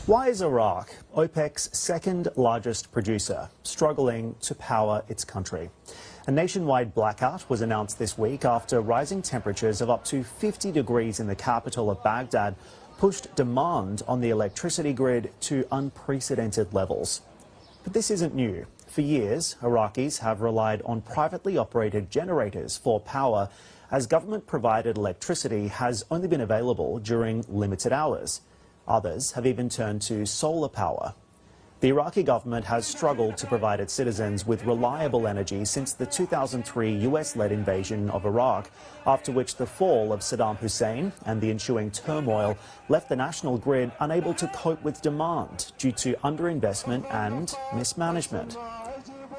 Why is Iraq, OPEC's second largest producer, struggling to power its country? A nationwide blackout was announced this week after rising temperatures of up to 50 degrees in the capital of Baghdad pushed demand on the electricity grid to unprecedented levels. But this isn't new. For years, Iraqis have relied on privately operated generators for power, as government-provided electricity has only been available during limited hours. Others have even turned to solar power. The Iraqi government has struggled to provide its citizens with reliable energy since the 2003 US-led invasion of Iraq, after which the fall of Saddam Hussein and the ensuing turmoil left the national grid unable to cope with demand due to underinvestment and mismanagement.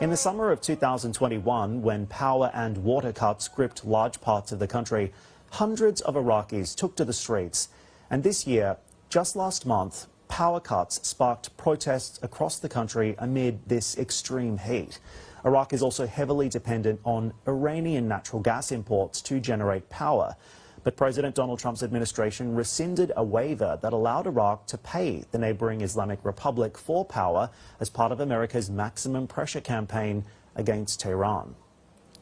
In the summer of 2021, when power and water cuts gripped large parts of the country, hundreds of Iraqis took to the streets. And this year, just last month, power cuts sparked protests across the country amid this extreme heat. Iraq is also heavily dependent on Iranian natural gas imports to generate power. But President Donald Trump's administration rescinded a waiver that allowed Iraq to pay the neighboring Islamic Republic for power as part of America's maximum pressure campaign against Tehran.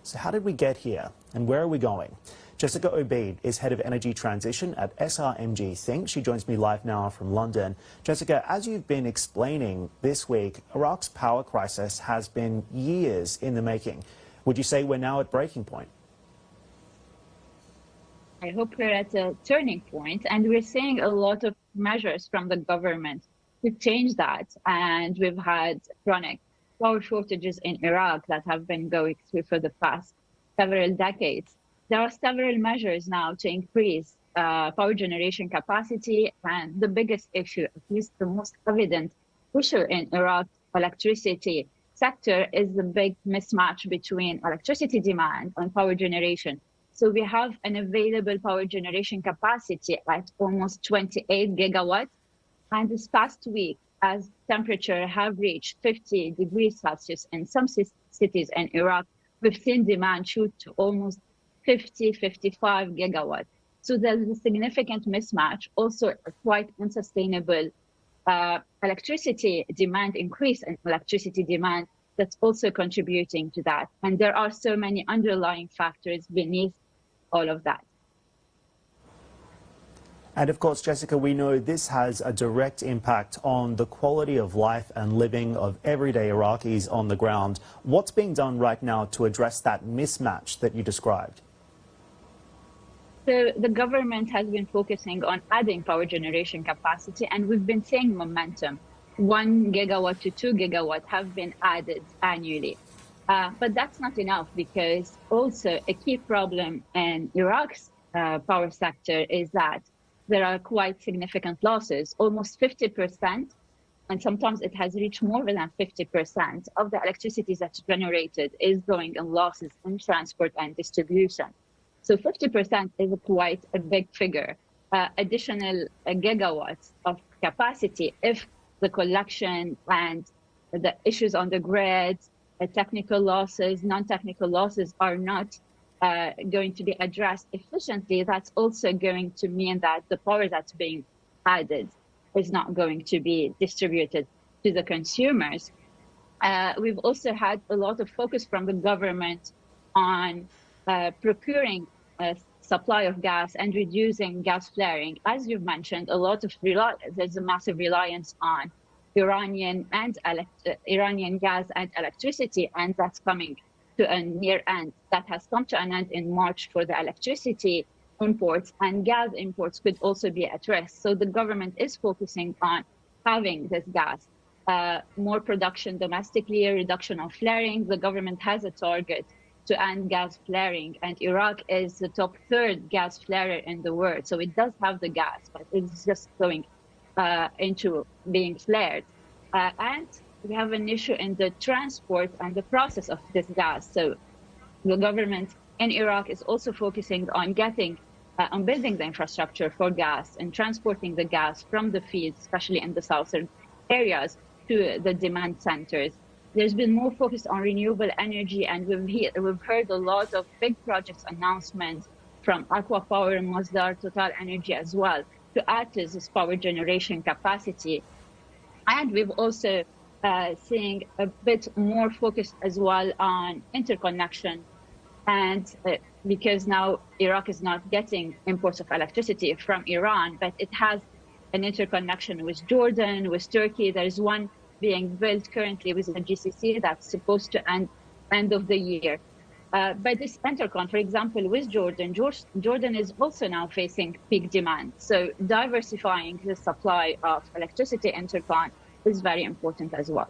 So how did we get here, and where are we going? Jessica Obeid is head of energy transition at SRMG Think. She joins me live now from London. Jessica, as you've been explaining this week, Iraq's power crisis has been years in the making. Would you say we're now at breaking point? I hope we're at a turning point, and we're seeing a lot of measures from the government to change that. And we've had chronic power shortages in Iraq that have been going through for the past several decades. There are several measures now to increase power generation capacity, and the biggest issue, at least the most evident issue in Iraq's electricity sector, is the big mismatch between electricity demand and power generation. So we have an available power generation capacity at almost 28 gigawatts, and this past week, as temperature have reached 50 degrees Celsius in some cities in Iraq, we've seen demand shoot to almost 55 gigawatts. So there's a significant mismatch, also a quite unsustainable electricity demand increase in electricity demand that's also contributing to that. And there are so many underlying factors beneath all of that. And of course, Jessica, we know this has a direct impact on the quality of life and living of everyday Iraqis on the ground. What's being done right now to address that mismatch that you described? So the government has been focusing on adding power generation capacity, and we've been seeing momentum. 1 gigawatt to 2 gigawatt have been added annually. But that's not enough, because also a key problem in Iraq's power sector is that there are quite significant losses. Almost 50%, and sometimes it has reached more than 50% of the electricity that's generated is going in losses in transport and distribution. So 50% is quite a big figure. Additional gigawatts of capacity, if the collection and the issues on the grid, technical losses, non-technical losses are not going to be addressed efficiently, that's also going to mean that the power that's being added is not going to be distributed to the consumers. We've also had a lot of focus from the government on procuring a supply of gas and reducing gas flaring. As you've mentioned, there's a massive reliance on Iranian gas and electricity, and that's coming to a near end. That has come to an end in March for the electricity imports, and gas imports could also be at risk. So the government is focusing on having this gas, more production domestically, a reduction of flaring. The government has a target to end gas flaring, and Iraq is the top third gas flarer in the world. So it does have the gas, but it's just going into being flared. And we have an issue in the transport and the process of this gas. So the government in Iraq is also focusing on building the infrastructure for gas and transporting the gas from the fields, especially in the southern areas, to the demand centers. There's been more focus on renewable energy, and we've heard a lot of big projects announcements from Aqua Power, Masdar, Total Energy as well, to add to this power generation capacity. And we've also seeing a bit more focus as well on interconnection. And because now Iraq is not getting imports of electricity from Iran, but it has an interconnection with Jordan, with Turkey. There is one being built currently with the GCC that's supposed to end of the year. But this intercon, for example, with Jordan is also now facing peak demand. So diversifying the supply of electricity intercon is very important as well.